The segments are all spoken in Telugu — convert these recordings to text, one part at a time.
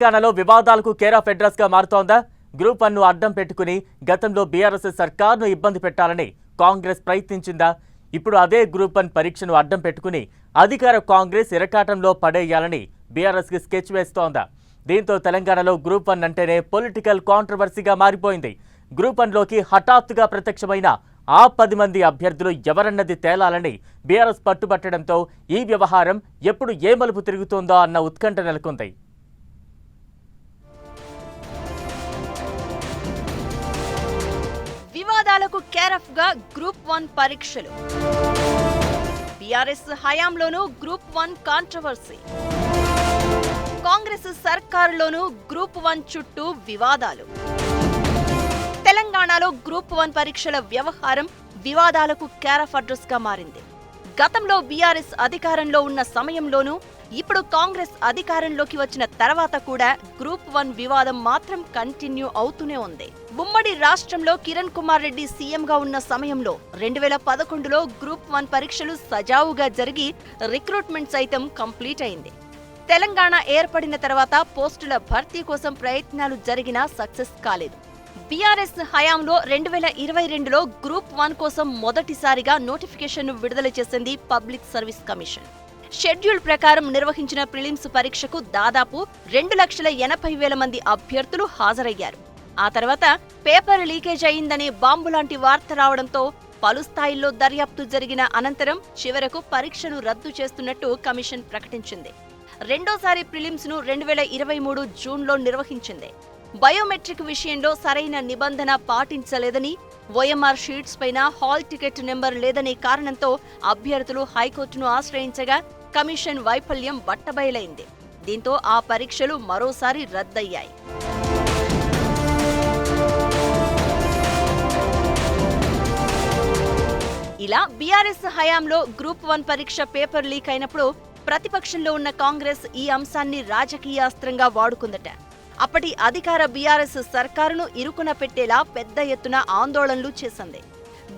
తెలంగాణలో వివాదాలకు కేర్ ఆఫ్ అడ్రస్ గా మారుతోందా? గ్రూప్ 1 ను అడ్డం పెట్టుకుని గతంలో బీఆర్ఎస్ సర్కార్ను ఇబ్బంది పెట్టాలని కాంగ్రెస్ ప్రయత్నించిందా? ఇప్పుడు అదే గ్రూప్ 1 పరీక్షను అడ్డం పెట్టుకుని అధికార కాంగ్రెస్ ఇరకాటంలో పడేయాలని బీఆర్ఎస్ కి స్కెచ్ వేస్తోందా? దీంతో తెలంగాణలో గ్రూప్ 1 అంటేనే పొలిటికల్ కాంట్రవర్సీగా మారిపోయింది. గ్రూప్ 1 లోకి హఠాత్తుగా ప్రత్యక్షమైన ఆ 10 మంది అభ్యర్థులు ఎవరన్నది తేలాలని బీఆర్ఎస్ పట్టుబట్టడంతో ఈ వ్యవహారం ఎప్పుడు ఏ మలుపు తిరుగుతోందో అన్న ఉత్కంఠ నెలకొంది. వివాదాలకు కేరఫ్ గా గ్రూప్ 1 పరీక్షలు. బీఆర్ఎస్ హయాంలోనూ గ్రూప్ 1 కాంట్రవర్సీ. కాంగ్రెస్ సర్కారులోనూ గ్రూప్ 1 చుట్టూ వివాదాలు. తెలంగాణలో గ్రూప్ 1 పరీక్షల వ్యవహారం వివాదాలకు కేరఫ్ అడ్రస్ గా మారింది. గతంలో బీఆర్ఎస్ అధికారంలో ఉన్న సమయంలోనూ, ఇప్పుడు కాంగ్రెస్ అధికారంలోకి వచ్చిన తర్వాత కూడా గ్రూప్ 1 వివాదం మాత్రం కంటిన్యూ అవుతూనే ఉంది. ఉమ్మడి రాష్ట్రంలో కిరణ్ కుమార్ రెడ్డి సీఎంగా ఉన్న సమయంలో 2011లో గ్రూప్ 1 పరీక్షలు సజావుగా జరిగి రిక్రూట్మెంట్ సైతం కంప్లీట్ అయింది. తెలంగాణ ఏర్పడిన తర్వాత పోస్టుల భర్తీ కోసం ప్రయత్నాలు జరిగినా సక్సెస్ కాలేదు. బీఆర్ఎస్ హయాంలో 2022లో గ్రూప్ 1 కోసం మొదటిసారిగా నోటిఫికేషన్ను విడుదల చేసింది పబ్లిక్ సర్వీస్ కమిషన్. షెడ్యూల్ ప్రకారం నిర్వహించిన ప్రిలిమ్స్ పరీక్షకు దాదాపు 2,80,000 మంది అభ్యర్థులు హాజరయ్యారు. ఆ తర్వాత పేపర్ లీకేజ్ అయిందనే బాంబులాంటి వార్త రావడంతో పలు స్థాయిల్లో దర్యాప్తు జరిగిన అనంతరం చివరకు పరీక్షను రద్దు చేస్తున్నట్టు కమిషన్ ప్రకటించింది. రెండోసారి ప్రిలిమ్స్ ను 2023 జూన్లో నిర్వహించింది. బయోమెట్రిక్ విషయంలో సరైన నిబంధన పాటించలేదని, ఓఎంఆర్ షీట్స్ పైన హాల్ టికెట్ నెంబర్ లేదనే కారణంతో అభ్యర్థులు హైకోర్టును ఆశ్రయించగా కమిషన్ వైఫల్యం బట్టబయలైంది. దీంతో ఆ పరీక్షలు మరోసారి రద్దయ్యాయి. ఇలా బీఆర్ఎస్ హయాంలో గ్రూప్ 1 పరీక్ష పేపర్ లీక్ అయినప్పుడు ప్రతిపక్షంలో ఉన్న కాంగ్రెస్ ఈ అంశాన్ని రాజకీయ అస్త్రంగా వాడుకుందట. అప్పటి అధికార బీఆర్ఎస్ సర్కారును ఇరుకున పెట్టేలా పెద్ద ఎత్తున ఆందోళనలు చేసింది.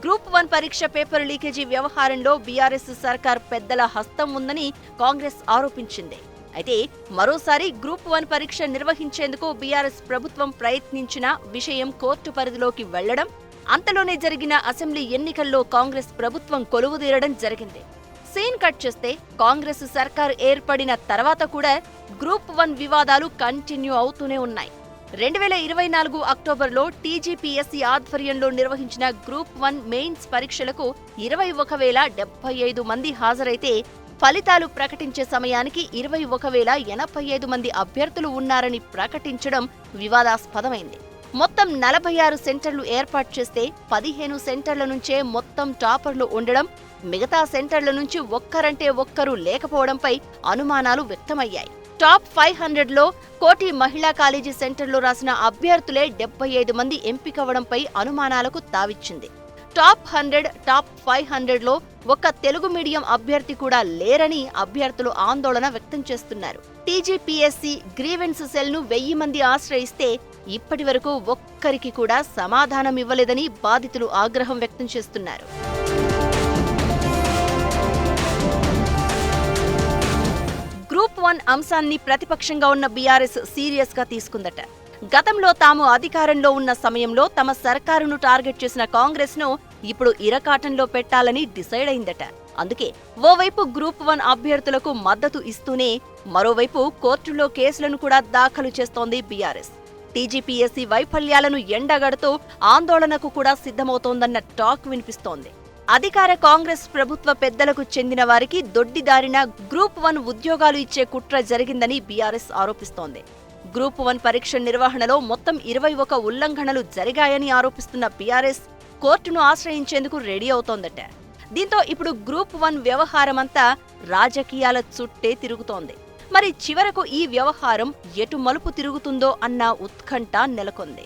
గ్రూప్ 1 పరీక్ష పేపర్ లీకేజీ వ్యవహారంలో బీఆర్ఎస్ సర్కార్ పెద్దల హస్తం ఉందని కాంగ్రెస్ ఆరోపించింది. అయితే మరోసారి గ్రూప్ 1 పరీక్ష నిర్వహించేందుకు బీఆర్ఎస్ ప్రభుత్వం ప్రయత్నించిన విషయం కోర్టు పరిధిలోకి వెళ్లడం, అంతలోనే జరిగిన అసెంబ్లీ ఎన్నికల్లో కాంగ్రెస్ ప్రభుత్వం కొలువుదీరడం జరిగింది. సీన్ కట్ చేస్తే కాంగ్రెస్ సర్కార్ ఏర్పడిన తర్వాత కూడా గ్రూప్ 1 వివాదాలు కంటిన్యూ అవుతూనే ఉన్నాయి. 2024 అక్టోబర్లో టీజీపీఎస్సీ ఆధ్వర్యంలో నిర్వహించిన గ్రూప్ 1 మెయిన్స్ పరీక్షలకు 21,075 మంది హాజరైతే ఫలితాలు ప్రకటించే సమయానికి 21,085 మంది అభ్యర్థులు ఉన్నారని ప్రకటించడం వివాదాస్పదమైంది. మొత్తం 46 సెంటర్లు ఏర్పాటు చేస్తే 15 సెంటర్ల నుంచే మొత్తం టాపర్లు ఉండడం, మిగతా సెంటర్ల నుంచి ఒక్కరంటే ఒక్కరు లేకపోవడంపై అనుమానాలు వ్యక్తమయ్యాయి. టాప్ 500లో కోటి మహిళా కాలేజీ సెంటర్లో రాసిన అభ్యర్థులే 75 మంది ఎంపికవడంపై అనుమానాలకు తావిచ్చింది. టాప్ 100, టాప్ 500లో ఒక్క తెలుగు మీడియం అభ్యర్థి కూడా లేరని అభ్యర్థులు ఆందోళన వ్యక్తం చేస్తున్నారు. టీజీపీఎస్సీ గ్రీవెన్స్ సెల్ ను 1000 మంది ఆశ్రయిస్తే ఇప్పటి వరకు ఒక్కరికి కూడా సమాధానం ఇవ్వలేదని బాధితులు ఆగ్రహం వ్యక్తం చేస్తున్నారు. గ్రూప్ 1 అంశాన్ని ప్రతిపక్షంగా ఉన్న బీఆర్ఎస్ సీరియస్ గా తీసుకుందట. గతంలో తాము అధికారంలో ఉన్న సమయంలో తమ సర్కారును టార్గెట్ చేసిన కాంగ్రెస్ ను ఇప్పుడు ఇరకాటంలో పెట్టాలని డిసైడ్ అయిందట. అందుకే ఓవైపు గ్రూప్ 1 అభ్యర్థులకు మద్దతు ఇస్తూనే మరోవైపు కోర్టులో కేసులను కూడా దాఖలు చేస్తోంది బీఆర్ఎస్. టీజీపీఎస్సీ వైఫల్యాలను ఎండగడుతూ ఆందోళనకు కూడా సిద్ధమవుతోందన్న టాక్ వినిపిస్తోంది. అధికార కాంగ్రెస్ ప్రభుత్వ పెద్దలకు చెందిన వారికి దొడ్డిదారిన గ్రూప్ 1 ఉద్యోగాలు ఇచ్చే కుట్ర జరిగిందని బీఆర్ఎస్ ఆరోపిస్తోంది. గ్రూప్ 1 పరీక్ష నిర్వహణలో మొత్తం 21 ఉల్లంఘనలు జరిగాయని ఆరోపిస్తున్న బీఆర్ఎస్ కోర్టును ఆశ్రయించేందుకు రెడీ అవుతోందట. దీంతో ఇప్పుడు గ్రూప్ 1 వ్యవహారమంతా రాజకీయాల చుట్టే తిరుగుతోంది. మరి చివరకు ఈ వ్యవహారం ఎటు మలుపు తిరుగుతుందో అన్న ఉత్కంఠ నెలకొంది.